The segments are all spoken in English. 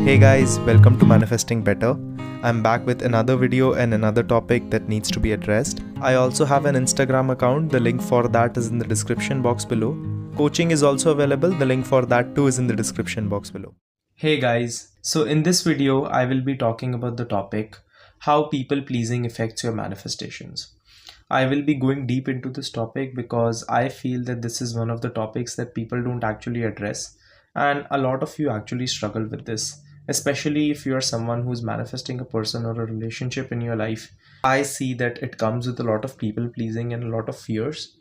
Hey guys, welcome to Manifesting Better. I'm back with another video and another topic that needs to be addressed. I also have an Instagram account, the link for that is in the description box below. Coaching is also available, the link for that too is in the description box below. Hey guys, so in this video I will be talking about the topic how people pleasing affects your manifestations. I will be going deep into this topic because I feel that this is one of the topics that people don't actually address, and a lot of you actually struggle with this, especially if you are someone who's manifesting a person or a relationship in your life. I see that it comes with a lot of people pleasing and a lot of fears.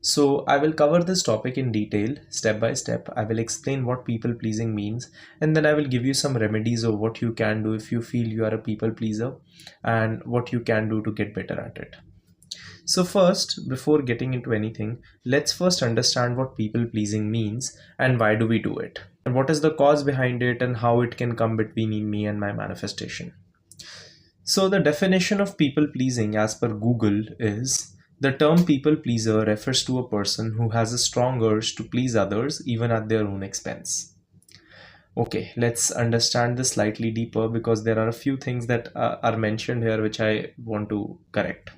So I will cover this topic in detail, step by step. I will explain what people pleasing means, and then I will give you some remedies of what you can do if you feel you are a people pleaser and what you can do to get better at it. So first, before getting into anything, let's first understand what people pleasing means and why do we do it, and what is the cause behind it and how it can come between me and my manifestation. So the definition of people pleasing as per Google is: the term people pleaser refers to a person who has a strong urge to please others even at their own expense. Okay, let's understand this slightly deeper because there are a few things that are mentioned here which I want to correct.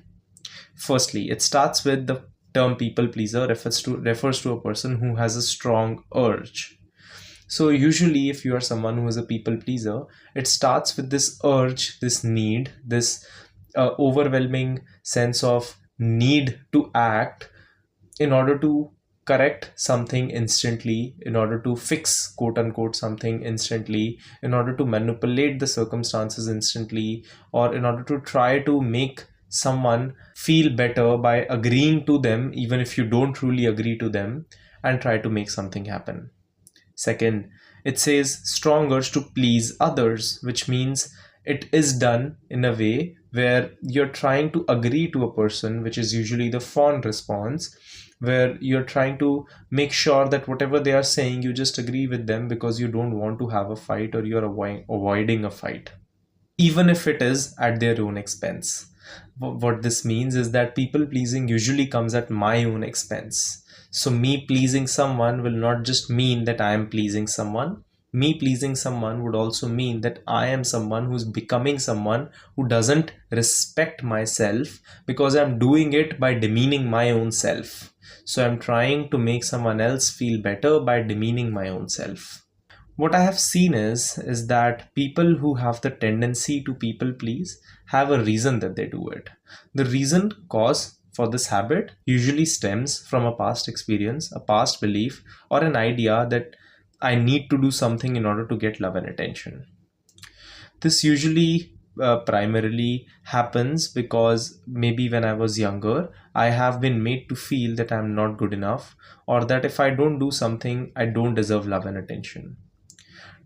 Firstly, it starts with the term people pleaser refers to a person who has a strong urge. So usually if you are someone who is a people pleaser, it starts with this urge, this need, this overwhelming sense of need to act in order to correct something instantly, in order to fix quote unquote something instantly, in order to manipulate the circumstances instantly, or in order to try to make someone feel better by agreeing to them even if you don't truly agree to them, and try to make something happen. Second, it says strong urge to please others, which means it is done in a way where you're trying to agree to a person, which is usually the fond response, where you're trying to make sure that whatever they are saying, you just agree with them because you don't want to have a fight or you're avoiding a fight, even if it is at their own expense. What this means is that people pleasing usually comes at my own expense. So, me pleasing someone will not just mean that I am pleasing someone. Me pleasing someone would also mean that I am someone who's becoming someone who doesn't respect myself because I'm doing it by demeaning my own self. So, I'm trying to make someone else feel better by demeaning my own self. What I have seen is that people who have the tendency to people please have a reason that they do it. The reason cause for this habit usually stems from a past experience, a past belief, or an idea that I need to do something in order to get love and attention. This usually primarily happens because maybe when I was younger, I have been made to feel that I'm not good enough, or that if I don't do something, I don't deserve love and attention.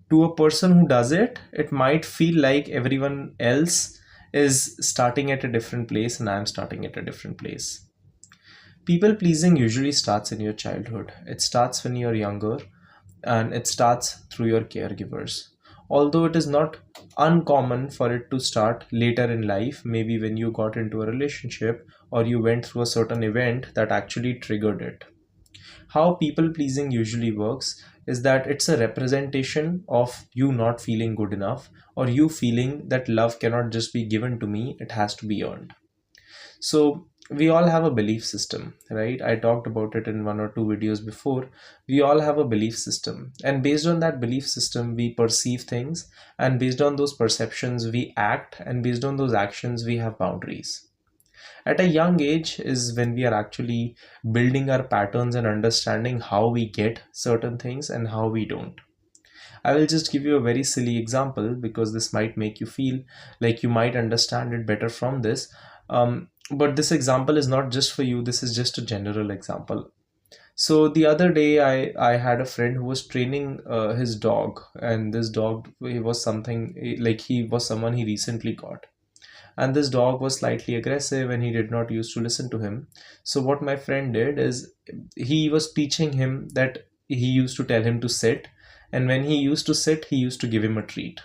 To a person who does it, it might feel like everyone else is starting at a different place and I'm starting at a different place. People pleasing usually starts in your childhood. It starts when you're younger and it starts through your caregivers. Although it is not uncommon for it to start later in life, maybe when you got into a relationship or you went through a certain event that actually triggered it. How people pleasing usually works is that it's a representation of you not feeling good enough, or you feeling that love cannot just be given to me, it has to be earned. So we all have a belief system, right? I talked about it in one or two videos before. We all have a belief system, and based on that belief system we perceive things, and based on those perceptions we act, and based on those actions we have boundaries. At a young age is when we are actually building our patterns and understanding how we get certain things and how we don't. I will just give you a very silly example because this might make you feel like you might understand it better from this. But this example is not just for you, this is just a general example. So the other day, I had a friend who was training his dog, and this dog, he was something like he was someone he recently got, and this dog was slightly aggressive and he did not used to listen to him. So what my friend did is he was teaching him that he used to tell him to sit, and when he used to sit he used to give him a treat.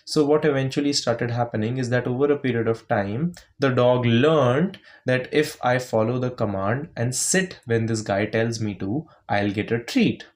So what eventually started happening is that over a period of time the dog learned that if I follow the command and sit when this guy tells me to, I'll get a treat.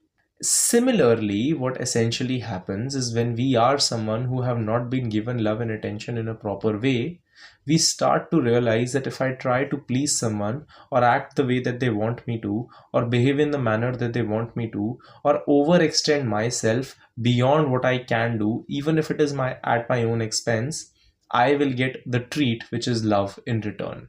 Similarly, what essentially happens is when we are someone who have not been given love and attention in a proper way, we start to realize that if I try to please someone or act the way that they want me to, or behave in the manner that they want me to, or overextend myself beyond what I can do, even if it is my at my own expense, I will get the treat, which is love, in return.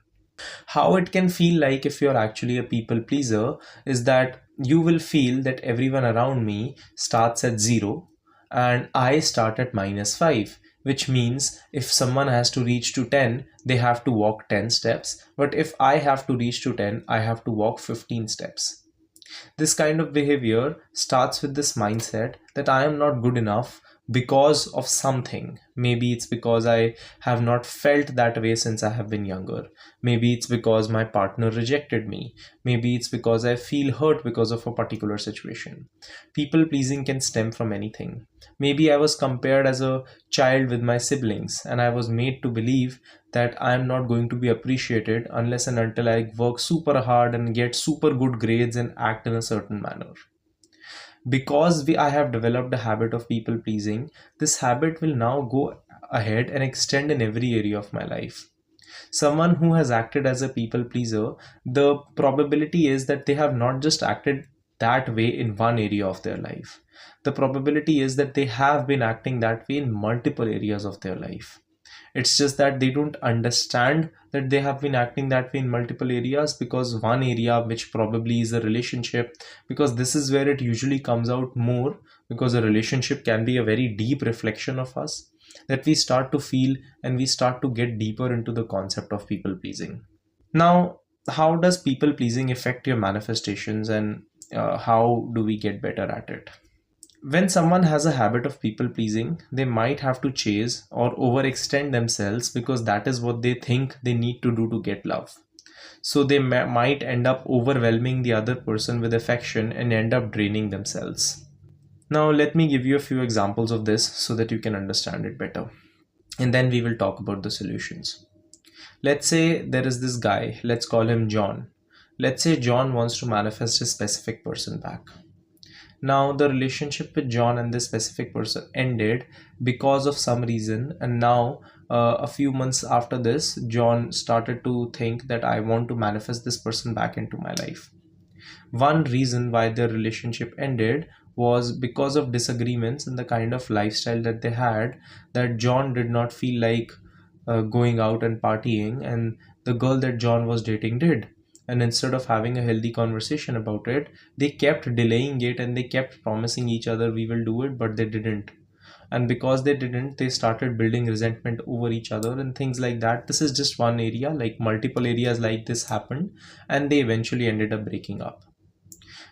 How it can feel like if you're actually a people pleaser is that you will feel that everyone around me starts at 0 and I start at -5, which means if someone has to reach to 10, they have to walk 10 steps, but if I have to reach to 10, I have to walk 15 steps. This kind of behavior starts with this mindset that I am not good enough because of something. Maybe it's because I have not felt that way since I have been younger. Maybe it's because my partner rejected me. Maybe it's because I feel hurt because of a particular situation. People pleasing can stem from anything. Maybe I was compared as a child with my siblings and I was made to believe that I am not going to be appreciated unless and until I work super hard and get super good grades and act in a certain manner. Because I have developed a habit of people pleasing, this habit will now go ahead and extend in every area of my life. Someone who has acted as a people pleaser, the probability is that they have not just acted that way in one area of their life. The probability is that they have been acting that way in multiple areas of their life. It's just that they don't understand that they have been acting that way in multiple areas, because one area, which probably is a relationship, because this is where it usually comes out more, because a relationship can be a very deep reflection of us, that we start to feel and we start to get deeper into the concept of people pleasing. Now, how does people pleasing affect your manifestations, and how do we get better at it? When someone has a habit of people pleasing, they might have to chase or overextend themselves because that is what they think they need to do to get love. So they might end up overwhelming the other person with affection and end up draining themselves. Now, let me give you a few examples of this so that you can understand it better. And then we will talk about the solutions. Let's say there is this guy, let's call him John. Let's say John wants to manifest a specific person back. Now, the relationship with John and this specific person ended because of some reason, and now a few months after this, John started to think that I want to manifest this person back into my life. One reason why their relationship ended was because of disagreements in the kind of lifestyle that they had, that John did not feel like going out and partying, and the girl that John was dating did. And instead of having a healthy conversation about it, they kept delaying it and they kept promising each other we will do it, but they didn't. And because they didn't, they started building resentment over each other and things like that. This is just one area, like multiple areas like this happened, and they eventually ended up breaking up.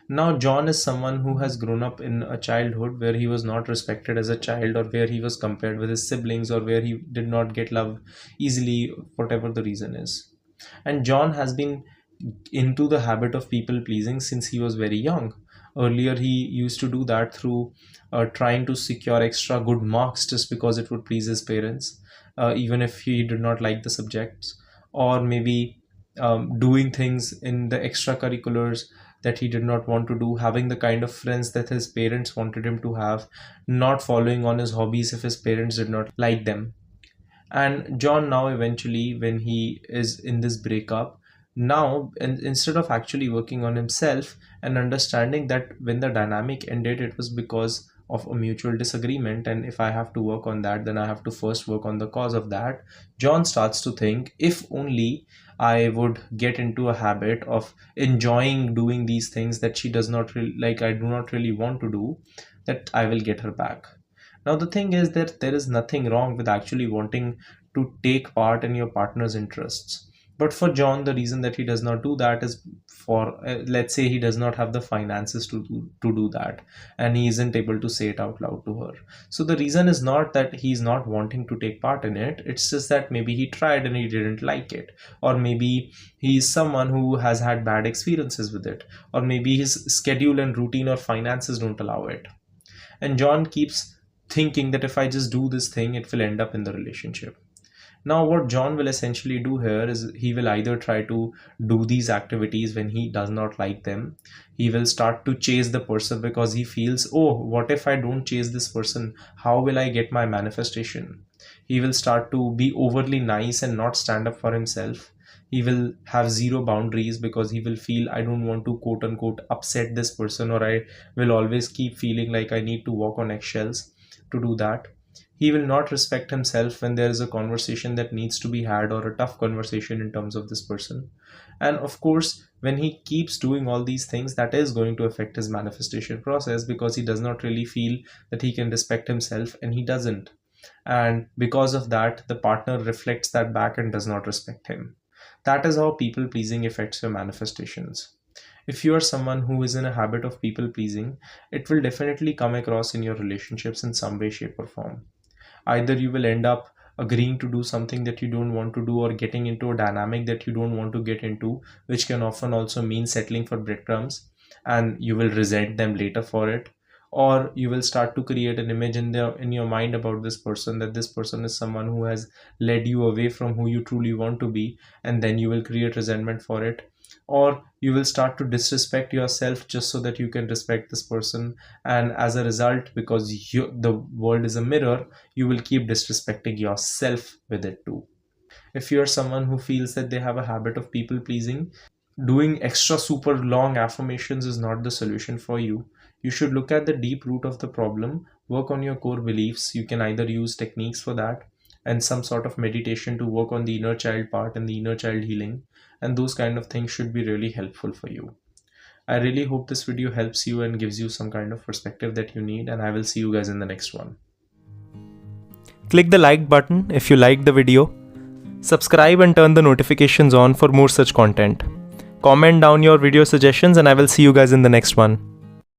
Now, John is someone who has grown up in a childhood where he was not respected as a child, or where he was compared with his siblings, or where he did not get love easily, whatever the reason is. And John has been into the habit of people pleasing since he was very young. Earlier, he used to do that through trying to secure extra good marks just because it would please his parents, even if he did not like the subjects, or maybe doing things in the extracurriculars that he did not want to do, having the kind of friends that his parents wanted him to have, not following on his hobbies if his parents did not like them. And John now eventually, when he is in this breakup, now instead of actually working on himself and understanding that when the dynamic ended it was because of a mutual disagreement, and if I have to work on that, then I have to first work on the cause of that, John starts to think, if only I would get into a habit of enjoying doing these things that she does not really like, I do not really want to do, that I will get her back. Now, the thing is that there is nothing wrong with actually wanting to take part in your partner's interests. But for John, the reason that he does not do that is for, let's say, he does not have the finances to do that, and he isn't able to say it out loud to her. So, the reason is not that he's not wanting to take part in it, it's just that maybe he tried and he didn't like it, or maybe he's someone who has had bad experiences with it, or maybe his schedule and routine or finances don't allow it. And John keeps thinking that if I just do this thing, it will end up in the relationship. Now, what John will essentially do here is he will either try to do these activities when he does not like them. He will start to chase the person because he feels, oh, what if I don't chase this person? How will I get my manifestation? He will start to be overly nice and not stand up for himself. He will have zero boundaries because he will feel, I don't want to quote unquote upset this person, or I will always keep feeling like I need to walk on eggshells to do that. He will not respect himself when there is a conversation that needs to be had, or a tough conversation in terms of this person. And of course, when he keeps doing all these things, that is going to affect his manifestation process, because he does not really feel that he can respect himself, and he doesn't. And because of that, the partner reflects that back and does not respect him. That is how people pleasing affects your manifestations. If you are someone who is in a habit of people pleasing, it will definitely come across in your relationships in some way, shape, or form. Either you will end up agreeing to do something that you don't want to do, or getting into a dynamic that you don't want to get into, which can often also mean settling for breadcrumbs, and you will resent them later for it. Or you will start to create an image in your mind about this person, that this person is someone who has led you away from who you truly want to be, and then you will create resentment for it. Or you will start to disrespect yourself just so that you can respect this person, and as a result, because the world is a mirror, you will keep disrespecting yourself with it too. If you're someone who feels that they have a habit of people pleasing, doing extra super long affirmations is not the solution for you. You should look at the deep root of the problem, work on your core beliefs. You can either use techniques for that, and some sort of meditation to work on the inner child part and the inner child healing, and those kind of things should be really helpful for you. I really hope this video helps you and gives you some kind of perspective that you need, and I will see you guys in the next one. Click the like button if you liked the video. Subscribe and turn the notifications on for more such content. Comment down your video suggestions, and I will see you guys in the next one.